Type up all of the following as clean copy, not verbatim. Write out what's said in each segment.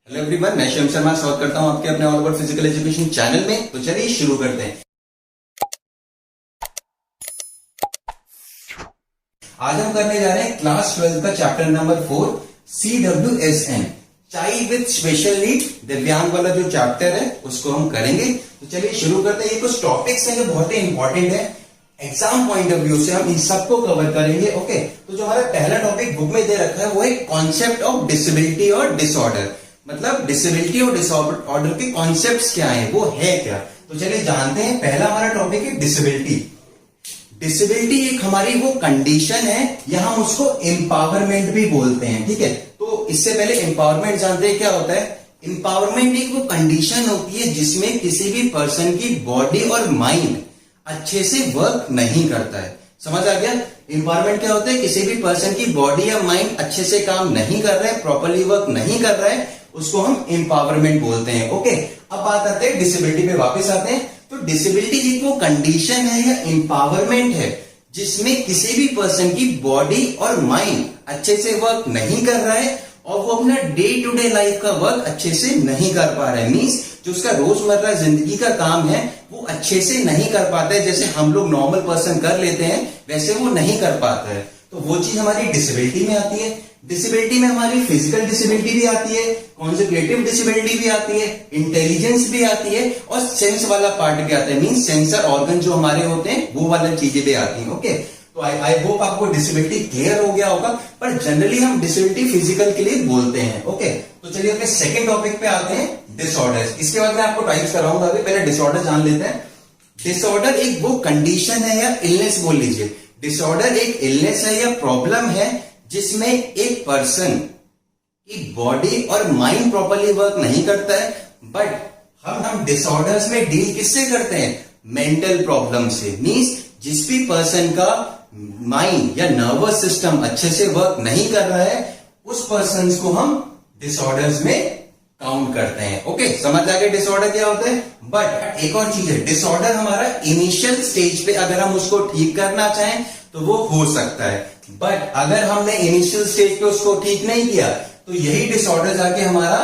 Hello everyone, मैं शिवम शर्मा स्वागत करता हूं आपके अपने all over physical education channel में। तो चलिए शुरू करते हैं। आज हम करने जा रहे हैं क्लास 12 का chapter number 4 CWSN, child with special need, दिव्यांग वाला जो चैप्टर है उसको हम करेंगे। तो चलिए शुरू करते हैं। ये कुछ टॉपिक्स हैं जो बहुत ही इंपॉर्टेंट है, एग्जाम पॉइंट ऑफ व्यू से हम इन सबको कवर करेंगे। ओके, तो जो हमारा पहला टॉपिक बुक में दे रखा है वो है कॉन्सेप्ट ऑफ डिसेबिलिटी और डिसऑर्डर। मतलब डिसेबिलिटी और डिसऑर्डर के कॉन्सेप्ट्स क्या हैं, वो है क्या। तो चलिए जानते हैं। पहला हमारा टॉपिक है डिसेबिलिटी। डिसेबिलिटी एक हमारी वो कंडीशन है, या हम उसको एम्पावरमेंट भी बोलते हैं। ठीक है, तो इससे पहले एम्पावरमेंट जानते हैं क्या होता है। एम्पावरमेंट एक वो कंडीशन होती है जिसमें किसी भी पर्सन की बॉडी और माइंड अच्छे से वर्क नहीं करता है। समझ आ गया। एम्पावरमेंट क्या होता है, किसी भी पर्सन की बॉडी या माइंड अच्छे से काम नहीं कर रहा है, प्रॉपरली वर्क नहीं कर रहा है, उसको हम एम्पावरमेंट बोलते हैं। ओके, अब बात आते हैं डिसेबिलिटी पे, वापस आते हैं। तो डिसेबिलिटी एक वो कंडीशन है या एम्पावरमेंट है जिसमें किसी भी पर्सन की बॉडी और माइंड अच्छे से वर्क नहीं कर रहा है और वो अपना डे टू डे लाइफ का वर्क अच्छे से नहीं कर पा रहा है। मीन्स जो उसका रोजमर्रा जिंदगी का काम है वो अच्छे से नहीं कर पाता है। जैसे हम लोग नॉर्मल पर्सन कर लेते हैं वैसे वो नहीं कर पाता है। तो वो चीज हमारी डिसेबिलिटी में आती है। डिसेबिलिटी में हमारी फिजिकल डिसेबिलिटी भी आती है, कॉन्जुगेटिव डिसेबिलिटी भी आती है, इंटेलिजेंस भी आती है और सेंस वाला पार्ट भी आता है। मीन्स सेंसर ऑर्गन जो हमारे होते हैं वो वाला चीजें भी आती हैं। ओके, तो आई होप आपको डिसेबिलिटी क्लियर हो गया होगा। पर जनरली हम डिसेबिलिटी फिजिकल के लिए बोलते हैं। ओके, तो चलिए अपने सेकेंड टॉपिक पे आते हैं, डिसऑर्डर। इसके बाद मैं आपको टाइप्स कराऊंगा, अभी पहले डिसऑर्डर जान लेते हैं। डिसऑर्डर एक वो कंडीशन है या इलनेस बोल लीजिए। डिसऑर्डर एक इलनेस है या प्रॉब्लम है जिसमें एक पर्सन की बॉडी और माइंड प्रॉपरली वर्क नहीं करता है। बट हम डिसऑर्डर्स में डील किससे करते हैं, मेंटल प्रॉब्लम से। मींस जिस भी पर्सन का माइंड या नर्वस सिस्टम अच्छे से वर्क नहीं कर रहा है उस पर्सन को हम डिसऑर्डर्स में काउंट करते हैं। ओके, समझ आ गया डिसऑर्डर क्या होता है। बट एक और चीज है, डिसऑर्डर हमारा इनिशियल स्टेज पे अगर हम उसको ठीक करना चाहें तो वो हो सकता है। बट अगर हमने इनिशियल स्टेज पे उसको ठीक नहीं किया तो यही डिसऑर्डर जाके हमारा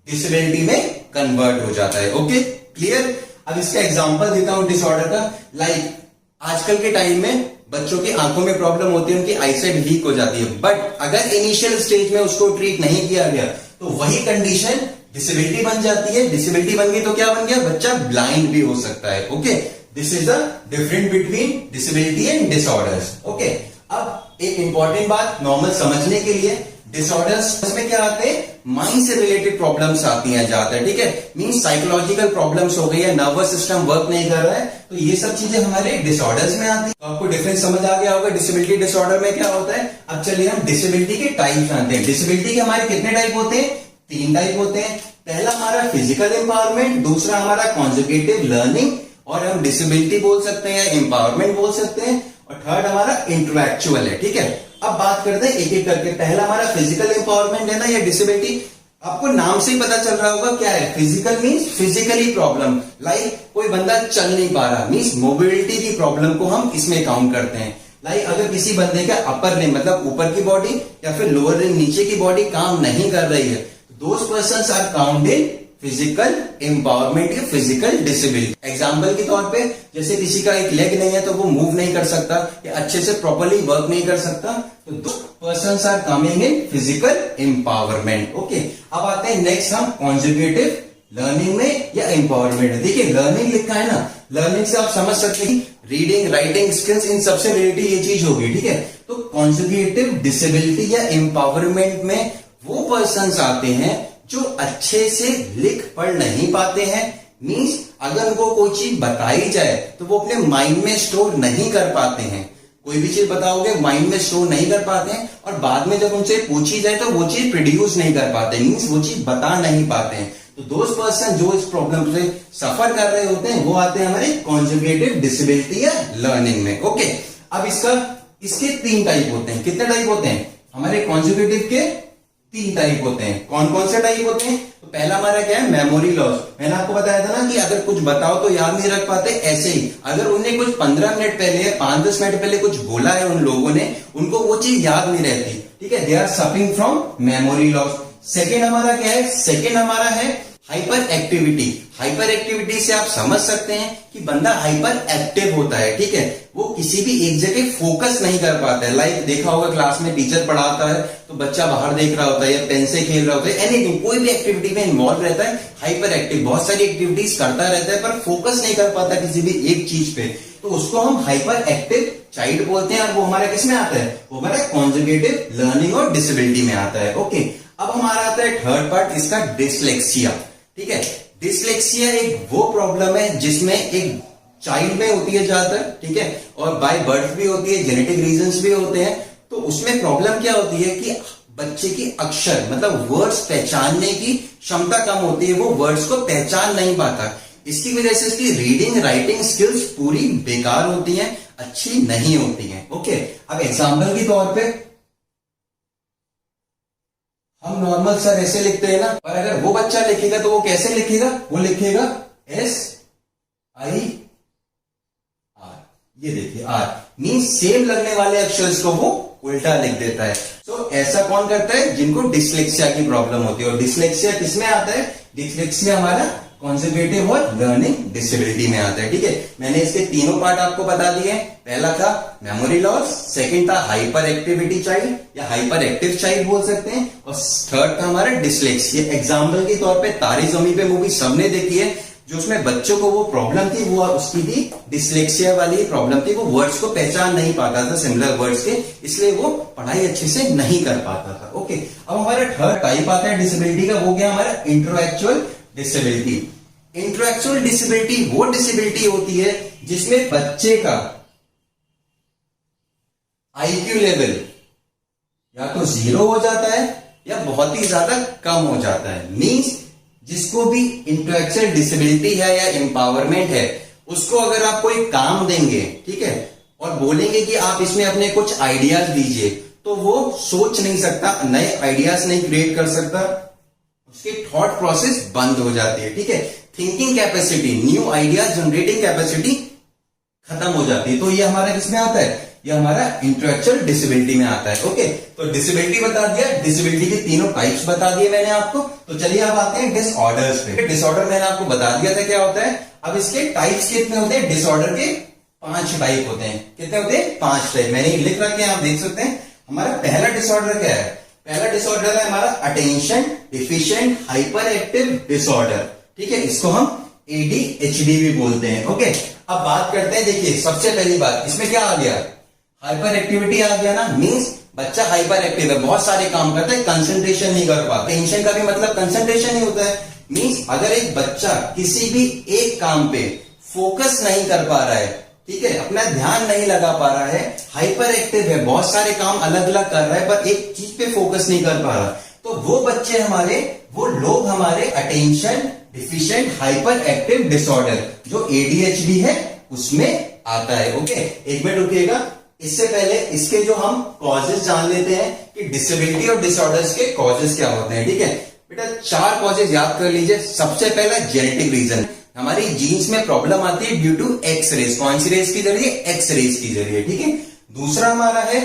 डिसेबिलिटी में कन्वर्ट हो जाता है। Okay, clear. अब इसका एग्जांपल देता हूं डिसऑर्डर का। लाइक आजकल के टाइम में बच्चों की आंखों में प्रॉब्लम होती है, उनकी आईसाइट वीक हो जाती है। बट अगर इनिशियल स्टेज में उसको ट्रीट नहीं किया गया तो वही कंडीशन डिसेबिलिटी बन जाती है। डिसेबिलिटी बन गई तो क्या बन गया, बच्चा ब्लाइंड भी हो सकता है। Okay, this is the difference between disability and disorders. Okay, अब एक इंपॉर्टेंट बात नॉर्मल समझने के लिए, डिसऑर्डर्स में क्या आते हैं, माइंड से रिलेटेड प्रॉब्लम्स आती हैं ज्यादा। ठीक है, मींस साइकोलॉजिकल प्रॉब्लम्स हो गई है, नर्वस सिस्टम वर्क नहीं कर रहा है, तो ये सब चीजें हमारे डिसऑर्डर्स में आती है। तो आपको डिफरेंस समझ आ गया होगा डिसेबिलिटी डिसऑर्डर में क्या होता है। अब चलिए हम डिसेबिलिटी के टाइप जानते हैं। डिसेबिलिटी के हमारे कितने टाइप होते हैं, 3 टाइप होते हैं। पहला हमारा फिजिकल एम्पावरमेंट, दूसरा हमारा कॉन्जुगेटिव लर्निंग और हम डिसेबिलिटी बोल सकते हैं, एम्पावरमेंट बोल सकते हैं, और थर्ड हमारा इंटेलेक्चुअल है। ठीक है, अब बात करते हैं एक एक करके। पहला हमारा फिजिकल एम्पावरमेंट है ना, या डिसेबिलिटी, आपको नाम से ही पता चल रहा होगा क्या है। Physical means physically problem, like कोई बंदा चल नहीं पा रहा, मींस मोबिलिटी की प्रॉब्लम को हम इसमें काउंट करते हैं। लाइक अगर किसी बंदे का अपर लिम्ब मतलब ऊपर की बॉडी या फिर लोअर लिम्ब नीचे की बॉडी काम नहीं कर रही है, those persons are counted physical empowerment या फिजिकल डिसेबिलिटी। एग्जाम्पल के तौर पे जैसे किसी का एक लेग नहीं है तो वो मूव नहीं कर सकता या अच्छे से प्रॉपरली वर्क नहीं कर सकता, तो दो persons are coming in physical empowerment. Okay, अब आते हैं नेक्स्ट हम कॉन्जुगेटिव लर्निंग में या एम्पावरमेंट। देखिए लर्निंग लिखा है ना, लर्निंग से आप समझ सकते हैं रीडिंग राइटिंग स्किल्स, इन सबसे रिलेटेड ये चीज होगी। ठीक है, तो कॉन्जुगेटिव डिसेबिलिटी या एम्पावरमेंट में वो पर्संस आते हैं जो अच्छे से लिख पढ़ नहीं पाते हैं। मींस अगर उनको कोई चीज बताई जाए तो वो अपने माइंड में स्टोर नहीं कर पाते हैं। कोई भी चीज बताओगे माइंड में स्टोर नहीं कर पाते हैं, और बाद में जब उनसे पूछी जाए तो वो चीज प्रोड्यूस नहीं कर पाते, मींस वो चीज बता नहीं पाते हैं। तो दोस्त पर्सन जो इस प्रॉब्लम से सफर कर रहे होते हैं वो आते हैं हमारे कॉन्जुगेटिव डिसेबिलिटी या लर्निंग में। ओके, अब इसके 3 टाइप होते हैं। कितने टाइप होते हैं हमारे कॉन्जुगेटिव के, 3 टाइप होते हैं। कौन कौन से टाइप होते हैं, तो पहला हमारा क्या है, मेमोरी लॉस। मैंने आपको बताया था ना कि अगर कुछ बताओ तो याद नहीं रख पाते, ऐसे ही अगर उन्हें कुछ 15 मिनट पहले या 5-10 मिनट पहले कुछ बोला है उन लोगों ने, उनको वो चीज याद नहीं रहती। ठीक है, they are suffering from memory loss. Second हमारा क्या है? सेकेंड हमारा है हाइपर एक्टिविटी। हाइपर एक्टिविटी से आप समझ सकते हैं कि बंदा हाइपर एक्टिव होता है, ठीक है, वो किसी भी एक जगह फोकस नहीं कर पाता है। लाइक देखा होगा क्लास में टीचर पढ़ाता है तो बच्चा बाहर देख रहा होता है या पेन से खेल रहा होता है, एनीथिंग, कोई भी एक्टिविटी में इन्वॉल्व रहता है, हाइपर एक्टिव, बहुत सारी एक्टिविटीज करता रहता है पर फोकस नहीं कर पाता किसी भी एक चीज पे, तो उसको हम हाइपर एक्टिव चाइल्ड बोलते हैं। और वो हमारा किस में आता है? वो हमारा कॉन्जुगेटिव लर्निंग और डिसेबिलिटी में आता है। ओके, अब हमारा आता है थर्ड पार्ट, इसका डिसलेक्सिया। ठीक है, डिसलेक्सिया एक वो प्रॉब्लम है जिसमें एक चाइल्ड में होती है ज्यादातर, ठीक है, और बाय बर्थ भी होती है, जेनेटिक रीजंस भी होते हैं। तो उसमें प्रॉब्लम क्या होती है कि बच्चे की अक्षर मतलब वर्ड्स पहचानने की क्षमता कम होती है, वो वर्ड्स को पहचान नहीं पाता। इसकी वजह से इसकी रीडिंग राइटिंग स्किल्स पूरी बेकार होती हैं, अच्छी नहीं होती हैं। ओके, अब एग्जाम्पल के तौर पे हम नॉर्मल सर ऐसे लिखते हैं ना, और अगर वो बच्चा लिखेगा तो वो कैसे लिखेगा? वो लिखेगा SIR। ये देखिए R मीन्स सेम लगने वाले अक्षर को वो उल्टा लिख देता है। तो ऐसा कौन करता है? जिनको डिसलेक्सिया की प्रॉब्लम होती है। और डिसलेक्सिया किसमें आता है? डिसलेक्सिया हमारा कॉन्जुगेटिव और लर्निंग डिसेबिलिटी में आता है। ठीक है, मैंने इसके तीनों पार्ट आपको बता दिए। पहला था मेमोरी लॉस, सेकंड था हाइपर एक्टिविटी चाइल्ड या हाइपर एक्टिव चाइल्ड बोल सकते हैं, और थर्ड था हमारा डिसलेक्सिया। एग्जाम्पल के तौर पे तारे जमीन पे मूवी सबने देखी है, जो उसमें बच्चों को वो प्रॉब्लम थी, वो उसकी भी डिसलेक्सिया वाली प्रॉब्लम थी, वो वर्ड्स को पहचान नहीं पाता था सिमिलर वर्ड्स के, इसलिए वो पढ़ाई अच्छे से नहीं कर पाता था। ओके, अब हमारा थर्ड टाइप आता है डिसेबिलिटी का, वो क्या हमारा इंटेलेक्चुअल डिसेबिलिटी। इंटेलेक्चुअल डिसेबिलिटी वो डिसेबिलिटी होती है जिसमें बच्चे का IQ लेवल या तो 0 हो जाता है या बहुत ही ज्यादा कम हो जाता है। मींस जिसको भी इंटेलेक्चुअल डिसेबिलिटी है या एम्पावरमेंट है, उसको अगर आप कोई काम देंगे, ठीक है, और बोलेंगे कि आप इसमें अपने कुछ आइडियाज दीजिए, तो वो सोच नहीं सकता, नए आइडियाज नहीं क्रिएट कर सकता, उसकी थॉट प्रोसेस बंद हो जाती है। ठीक है, thinking capacity, new idea generating capacity खत्म हो जाती है। तो ये हमारा किसमें आता है? ये हमारा इंटेलेक्चुअल डिसेबिलिटी में आता है। ओके, तो डिसेबिलिटी बता दिया, डिसेबिलिटी के तीनों टाइप्स बता दिए मैंने आपको। तो चलिए अब आते हैं डिसऑर्डर्स पे। डिसऑर्डर मैंने आपको बता दिया था क्या होता है। अब इसके टाइप्स कितने होते हैं? डिसऑर्डर के 5 टाइप होते हैं। कितने होते हैं? 5 टाइप। मैंने लिख रखे हैं, आप देख सकते हैं। हमारा पहला डिसऑर्डर क्या है? पहला डिसऑर्डर है हमारा attention deficient hyper active disorder. ठीक है, इसको हम ADHD भी बोलते हैं। ओके, अब बात करते हैं। देखिए, सबसे पहली बात इसमें क्या आ गया? हाइपर एक्टिविटी आ गया ना। मींस बच्चा हाइपर एक्टिव है, बहुत सारे काम करता है, कंसंट्रेशन नहीं कर पाता। टेंशन का भी मतलब कंसंट्रेशन ही होता है। मींस अगर एक बच्चा किसी भी एक काम पे फोकस नहीं कर पा रहा है, ठीक है, अपना ध्यान नहीं लगा पा रहा है, हाइपर एक्टिव है, बहुत सारे काम अलग अलग कर रहा है पर एक चीज पे फोकस नहीं कर पा रहा, तो वो बच्चे हमारे, वो लोग हमारे attention deficient hyper active disorder जो ADHD है उसमें आता है। ओके, एक मिनट रुकिएगा। इससे पहले इसके जो हम कॉजेस जान लेते हैं कि डिसेबिलिटी और डिसऑर्डर्स के कॉजेस क्या होते हैं। ठीक है बेटा, 4 कॉजेस याद कर लीजिए। सबसे पहला जेनेटिक रीजन, हमारी जीन्स में प्रॉब्लम आती है ड्यू टू एक्स रेज। कौन सी रेज के जरिए? एक्स रेज के जरिए। ठीक है, दूसरा हमारा है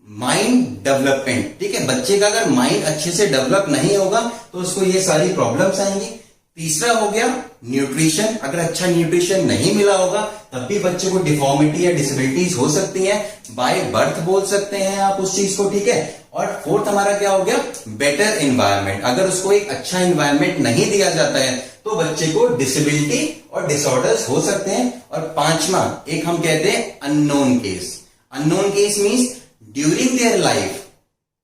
माइंड डेवलपमेंट। ठीक है, बच्चे का अगर माइंड अच्छे से डेवलप नहीं होगा तो उसको ये सारी प्रॉब्लम्स आएंगी। तीसरा हो गया न्यूट्रिशन, अगर अच्छा न्यूट्रिशन नहीं मिला होगा तब भी बच्चे को डिफॉर्मिटी या डिसेबिलिटीज हो सकती है, बाय बर्थ बोल सकते हैं आप उस चीज को। ठीक है, और फोर्थ हमारा क्या हो गया? बेटर एनवायरनमेंट, अगर उसको एक अच्छा एनवायरनमेंट नहीं दिया जाता है तो बच्चे को डिसेबिलिटी और डिसऑर्डर्स हो सकते हैं। और पांचवा एक हम कहते हैं unknown case. Unknown case means during their life,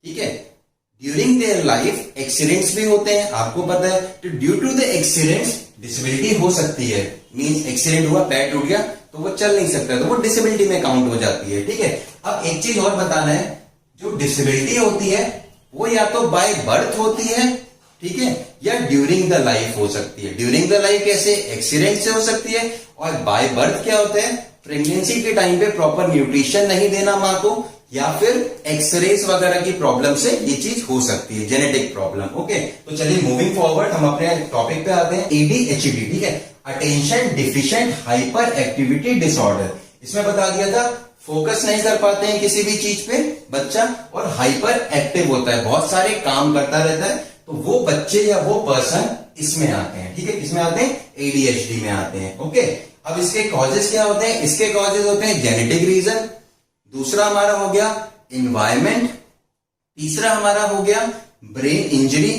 ठीक है, ड्यूरिंग देयर लाइफ एक्सीडेंट्स भी होते हैं, आपको पता है। तो due to the accidents disability हो सकती है। मींस एक्सीडेंट हुआ, पैर टूट गया तो वो चल नहीं सकता, तो वो डिसेबिलिटी में काउंट हो जाती है। ठीक है, अब एक चीज और बताना है, जो डिसेबिलिटी होती है वो या तो बाय बर्थ होती है, ठीक है, या ड्यूरिंग द लाइफ हो सकती है। ड्यूरिंग द लाइफ कैसे? एक्सीडेंट से हो सकती है। और बाय बर्थ क्या होता है? प्रेगनेंसी के टाइम पे प्रॉपर न्यूट्रिशन नहीं देना मां को, या फिर एक्सरेज वगैरह की प्रॉब्लम से ये चीज हो सकती है, जेनेटिक प्रॉब्लम। ओके, तो चलिए मूविंग फॉरवर्ड हम अपने टॉपिक पे आते हैं। ADHD, ठीक है, attention deficient hyper activity disorder. इसमें बता दिया था फोकस नहीं कर पाते हैं किसी भी चीज पे बच्चा, और हाइपर एक्टिव होता है, बहुत सारे काम करता रहता है, तो वो बच्चे या वो पर्सन इसमें आते हैं, ठीक है, किसमें आते हैं, एडीएचडी में आते हैं। ओके, अब इसके कॉजेज क्या होते हैं, इसके कॉजेज होते हैं जेनेटिक रीजन, दूसरा हमारा हो गया इन्वायरमेंट, तीसरा हमारा हो गया ब्रेन इंजरी,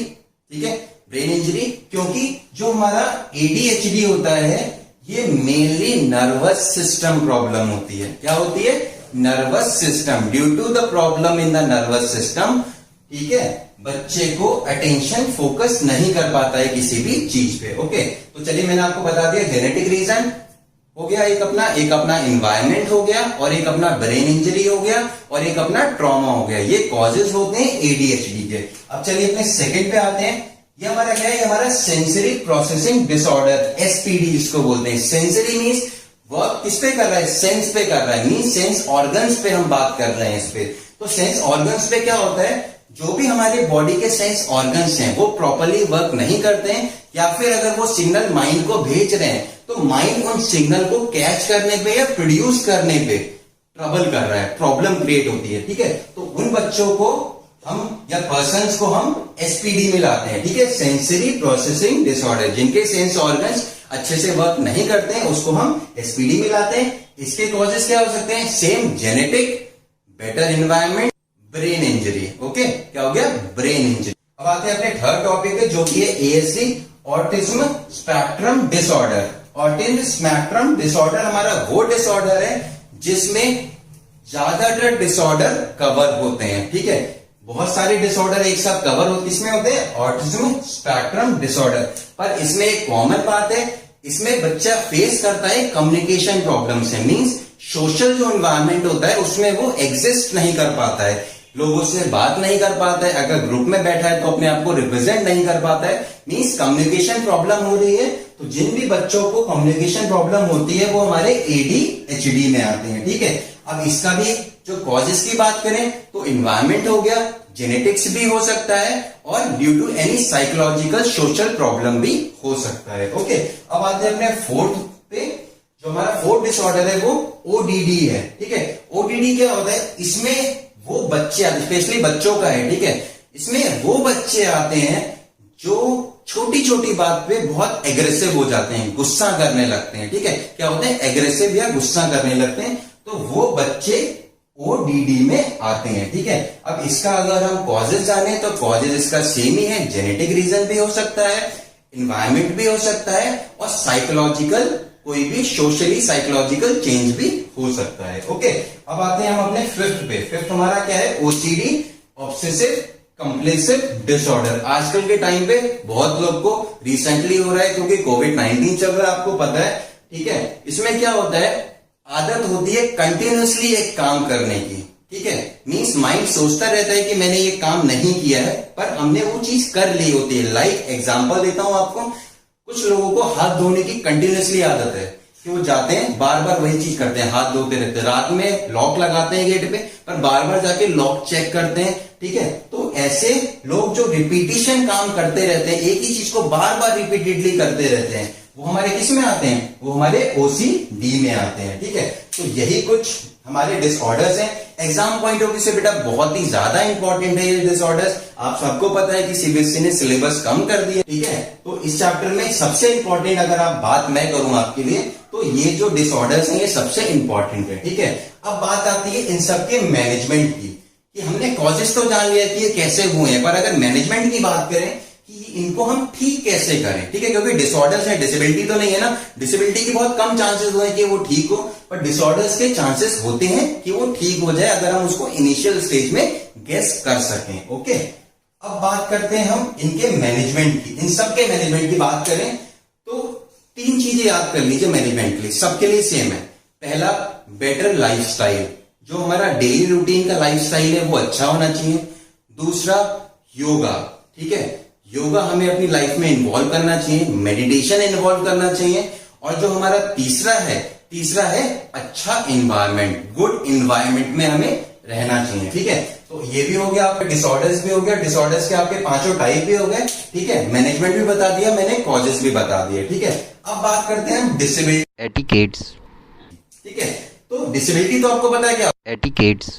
ठीक है, ब्रेन इंजरी, क्योंकि जो हमारा एडीएचडी होता है ये मेनली नर्वस सिस्टम प्रॉब्लम होती है। क्या होती है, nervous system, due to the problem in the nervous system, ठीक है, बच्चे को अटेंशन फोकस नहीं कर पाता है किसी भी चीज पे। ओके, तो चलिए मैंने आपको बता दिया जेनेटिक रीजन हो गया, एक अपना इन्वायरमेंट हो गया, और एक अपना ब्रेन इंजरी हो गया, और एक अपना ट्रॉमा हो गया। ये कॉजेज होते हैं एडीएचडी के। अब चलिए अपने सेकंड पे आते हैं। ये हमारा क्या है, ये हमारा सेंसरी प्रोसेसिंग डिसऑर्डर, एसपीडी जिसको बोलते हैं। सेंसरी मीन्स वर्क किस पे कर रहा है, सेंस पे कर रहा है, मीन्स सेंस ऑर्गन्स पे हम बात कर रहे हैं इस पे। तो सेंस ऑर्गन्स पे क्या होता है, जो भी हमारे बॉडी के सेंस ऑर्गन्स हैं वो प्रॉपरली वर्क नहीं करते हैं, या फिर अगर वो सिग्नल माइंड को भेज रहे हैं तो माइंड उन सिग्नल को कैच करने पे या प्रोड्यूस करने पे ट्रबल कर रहा है, प्रॉब्लम क्रिएट होती है, ठीक है। तो उन बच्चों को हम या पर्सन्स को हम एसपीडी में लाते हैं, ठीक है, सेंसरी प्रोसेसिंग डिसऑर्डर, जिनके सेंस ऑर्गन्स अच्छे से वर्क नहीं करते हैं उसको हम एसपीडी में लाते हैं। इसके कॉजेस क्या हो सकते हैं, same genetic, better environment, brain injury. Okay, क्या हो गया, ब्रेन इंजरी। अब आते हैं अपने थर्ड टॉपिक पे जो कि है ASD, autism spectrum disorder. Autism spectrum disorder हमारा वो डिसऑर्डर है जिसमें ज्यादातर डिसऑर्डर कवर होते हैं, ठीक है, बहुत सारे डिसऑर्डर एक साथ कवर होते, इसमें होते हैं ऑटिज्म स्पेक्ट्रम डिसऑर्डर। पर इसमें एक कॉमन बात है, इसमें बच्चा फेस करता है कम्युनिकेशन प्रॉब्लम से, मींस सोशल जो एनवायरनमेंट होता है उसमें वो एग्जिस्ट नहीं कर पाता है, लोगों से बात नहीं कर पाता है, अगर ग्रुप में बैठा है तो अपने आप को रिप्रेजेंट नहीं कर पाता है, मींस कम्युनिकेशन प्रॉब्लम हो रही है। तो जिन भी बच्चों को कम्युनिकेशन प्रॉब्लम होती है वो हमारे एडीएचडी में आते हैं, ठीक है। अब इसका भी जो कॉजेस की बात करें तो इन्वायरमेंट हो गया, जेनेटिक्स भी हो सकता है, और due to any psychological social problem भी हो सकता है। ओके, अब आते हैं अपने फोर्थ पे, जो हमारा फोर्थ डिसऑर्डर है वो ओडीडी है, ठीक है। ओडीडी क्या होता है, इसमें वो बच्चे आते, स्पेशली बच्चों का है, ठीक है, इसमें वो बच्चे आते हैं जो छोटी छोटी बात पे बहुत एग्रेसिव हो जाते हैं, गुस्सा करने लगते हैं, ठीक है, क्या होते हैं, एग्रेसिव या गुस्सा करने लगते हैं, तो वो बच्चे ओडीडी में आते हैं, ठीक है। अब इसका अगर हम कॉजेज जाने तो कॉजेज इसका सेम ही है, जेनेटिक रीजन भी हो सकता है, इन्वायरमेंट भी हो सकता है, और साइकोलॉजिकल कोई भी सोशली साइकोलॉजिकल चेंज भी हो सकता है। ओके, अब आते हैं हम अपने फिफ्थ पे। फिफ्थ हमारा क्या है, ओसीडी, ऑब्सेसिव कंपल्सिव डिसऑर्डर। आजकल के टाइम पे बहुत लोग को रिसेंटली हो रहा है क्योंकि कोविड-19 चल रहा है, आपको पता है, ठीक है। इसमें क्या होता है, आदत होती है कंटिन्यूअसली एक काम करने की, ठीक है, मींस माइंड सोचता रहता है कि मैंने ये काम नहीं किया है पर हमने वो चीज कर ली होती है। लाइक एग्जांपल देता हूं आपको, कुछ लोगों को हाथ धोने की कंटिन्यूअसली आदत है कि वो जाते हैं बार बार वही चीज करते हैं, हाथ धोते रहते हैं, रात में लॉक लगाते हैं गेट पे पर बार बार जाके लॉक चेक करते हैं, ठीक है। तो ऐसे लोग जो रिपीटिशन काम करते रहते हैं, एक ही चीज को बार बार रिपीटेडली करते रहते हैं, वो हमारे किस में आते हैं, वो हमारे ओसीडी में आते हैं, ठीक है। तो यही कुछ हमारे डिसऑर्डर्स हैं। एग्जाम पॉइंट ऑफ व्यू से बेटा बहुत ही ज्यादा इंपॉर्टेंट है ये डिसऑर्डर्स, आप सबको पता है कि सीबीएसई ने सिलेबस कम कर दिया, ठीक है। तो इस चैप्टर में सबसे इंपॉर्टेंट अगर आप बात मैं करूं आपके लिए तो ये जो डिसऑर्डर्स हैं ये सबसे इंपॉर्टेंट है, ठीक है। अब बात आती है इन सबके मैनेजमेंट की, कि हमने कॉजेस तो जान लिया कि ये कैसे हुए हैं, पर अगर मैनेजमेंट की बात करें कि इनको हम ठीक कैसे करें, ठीक है, क्योंकि डिसऑर्डर्स है, डिसेबिलिटी तो नहीं है ना, डिसेबिलिटी की बहुत कम चांसेस हुए कि वो ठीक हो, पर डिसऑर्डर्स के चांसेस होते हैं कि वो ठीक हो जाए अगर हम उसको इनिशियल स्टेज में गेस कर सकें। ओके, अब बात करते हैं हम इनके मैनेजमेंट की। इन सबके मैनेजमेंट की बात करें तो तीन चीजें याद कर लीजिए मैनेजमेंट के लिए, सबके लिए सेम है। पहला, बेटर लाइफस्टाइल, जो हमारा डेली रूटीन का लाइफस्टाइल है वो अच्छा होना चाहिए। दूसरा, योगा, ठीक है, योगा हमें अपनी लाइफ में इन्वॉल्व करना चाहिए, मेडिटेशन इन्वॉल्व करना चाहिए। और जो हमारा तीसरा है अच्छा इन्वायरमेंट, गुड इन्वायरमेंट में हमें रहना चाहिए, ठीक है। तो ये भी हो गया आपका, डिसऑर्डर्स भी हो गया, डिसऑर्डर्स के आपके पांचों टाइप भी हो गए, ठीक है, मैनेजमेंट भी बता दिया मैंने, कॉजेस भी बता दिए, ठीक है। अब बात करते हैं डिसेबिलिटी एटिकेट्स, ठीक है। तो डिसेबिलिटी तो आपको पता है क्या, एटिकेट्स,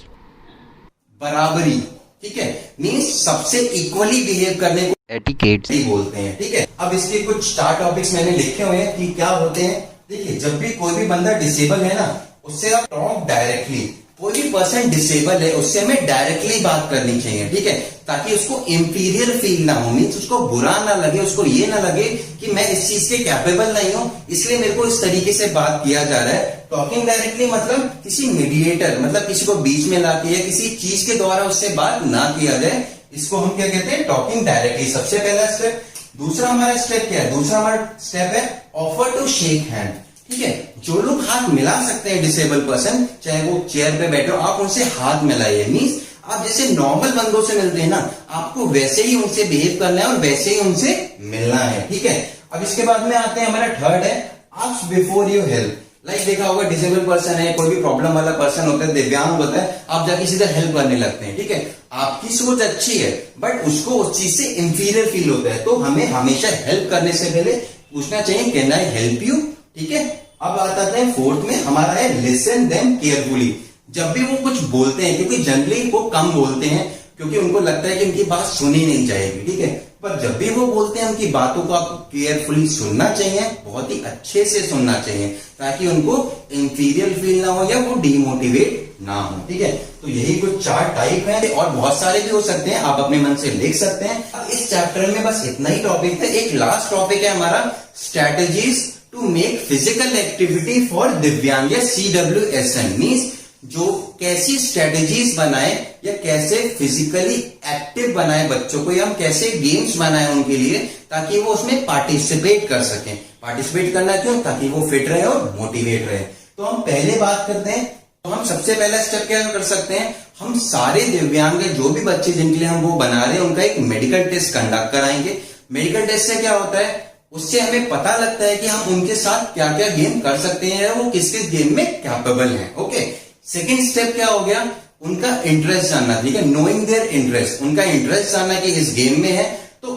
बराबरी, ठीक है, मीन्स सबसे इक्वली बिहेव करने को एटिकेट्स बोलते हैं, ठीक है। अब इसके कुछ स्टार टॉपिक्स मैंने लिखे हुए हैं कि क्या होते हैं। देखिए, जब भी कोई भी बंदा डिसेबल है ना, उससे आप टॉक डायरेक्टली। कोई भी पर्सन डिसेबल है उससे हमें डायरेक्टली बात करनी चाहिए, ठीक है, ताकि उसको इंफीरियर फील ना हो, मीन्स उसको बुरा ना लगे, उसको ये ना लगे कि मैं इस चीज के कैपेबल नहीं हूं, इसलिए मेरे को इस तरीके से बात किया जा रहा है। टॉकिंग डायरेक्टली मतलब किसी मीडिएटर, मतलब किसी को बीच में लाके या किसी चीज के द्वारा उससे बात ना किया जाए, इसको हम क्या कहते हैं, टॉकिंग डायरेक्टली। सबसे पहला स्टेप। दूसरा हमारा स्टेप क्या है? दूसरा हमारा स्टेप है ऑफर टू शेक हैंड, ठीक है। जो लोग हाथ मिला सकते हैं डिसेबल पर्सन, चाहे वो चेयर पे बैठे हो, आप उनसे हाथ मिलाइए। मीन्स आप जैसे नॉर्मल बंदों से मिलते हैं ना, आपको वैसे ही उनसे बिहेव करना है और वैसे ही उनसे मिलना है, ठीक है। अब इसके बाद में आते हैं, हमारा थर्ड है ask before you help. Like देखा होगा, डिसेबल पर्सन है, कोई भी प्रॉब्लम वाला पर्सन होता है, दिव्यांग होता है, आप जाके सीधा हेल्प करने लगते हैं, ठीक है। आपकी सोच अच्छी है बट उसको उस चीज से इंफीरियर फील होता है, तो हमें हमेशा हेल्प करने से पहले पूछना चाहिए कैन आई हेल्प यू, ठीक है। अब आता है फोर्थ में, हमारा है लिसन देम केयरफुली। जब भी वो कुछ बोलते हैं, क्योंकि जनरली वो कम बोलते हैं क्योंकि उनको लगता है कि उनकी बात सुनी नहीं जाएगी, ठीक है, पर जब भी वो बोलते हैं उनकी बातों को आपको केयरफुली सुनना चाहिए, बहुत ही अच्छे से सुनना चाहिए, ताकि उनको इंफीरियर फील ना हो या वो डिमोटिवेट ना हो, ठीक है। तो यही कुछ 4 टाइप है और बहुत सारे भी हो सकते हैं, आप अपने मन से लिख सकते हैं। अब इस चैप्टर में बस इतना ही टॉपिक था। एक लास्ट टॉपिक है हमारा strategies to make physical activity for divyang या CWSN। मीन्स जो कैसी स्ट्रेटेजीज बनाए या कैसे फिजिकली एक्टिव बनाए बच्चों को, या हम कैसे गेम्स बनाए उनके लिए ताकि वो उसमें पार्टिसिपेट कर सकें। पार्टिसिपेट करना क्यों? ताकि वो फिट रहे और मोटिवेट रहे। तो हम पहले बात करते हैं, तो हम सबसे पहला स्टेप क्या कर सकते हैं, हम सारे दिव्यांग जो भी बच्चे जिनके लिए हम वो बना रहे हैं उनका एक मेडिकल टेस्ट कंडक्ट कराएंगे। मेडिकल टेस्ट से क्या होता है, उससे हमें पता लगता है कि हम उनके साथ क्या क्या गेम कर सकते हैं, वो किस किस गेम में कैपेबल हैं। ओके, सेकेंड स्टेप क्या हो गया, उनका इंटरेस्ट जानना, ठीक है, नोइंग देयर इंटरेस्ट, उनका इंटरेस्ट जानना कि इस गेम में है तो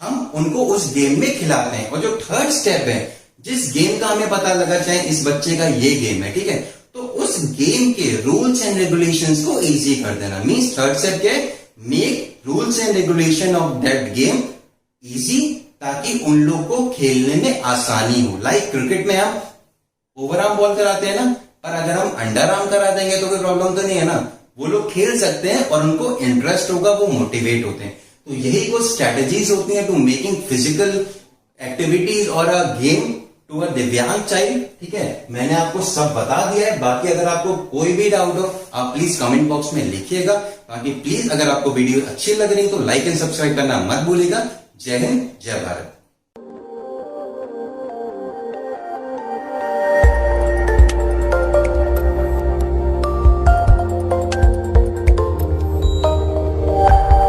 हम उनको उस गेम में खिलाते हैं। और जो थर्ड स्टेप है, जिस गेम का हमें पता लगा चाहे इस बच्चे का ये गेम है, ठीक है, तो उस गेम के रूल्स एंड रेगुलेशंस को इजी कर देना। मींस थर्ड स्टेप क्या है, make rules and regulation of that game easy, ताकि उन लोगों को खेलने में आसानी हो। लाइक क्रिकेट में हम ओवर आर्म बॉल कराते हैं ना, पर अगर हम अंडर आर्म करा देंगे तो कोई प्रॉब्लम तो नहीं है ना, वो लोग खेल सकते हैं और उनको इंटरेस्ट होगा, वो मोटिवेट होते हैं। तो यही कुछ स्ट्रेटेजीज होती हैं टू मेकिंग फिजिकल एक्टिविटीज और अ गेम टू अ दिव्यांग चाइल्ड, ठीक है। मैंने आपको सब बता दिया है, बाकी अगर आपको कोई भी डाउट हो आप प्लीज कमेंट बॉक्स में लिखिएगा। बाकी प्लीज अगर आपको वीडियो अच्छी लग रही है तो लाइक एंड सब्सक्राइब करना मत भूलिएगा। जय हिंद, जय भारत।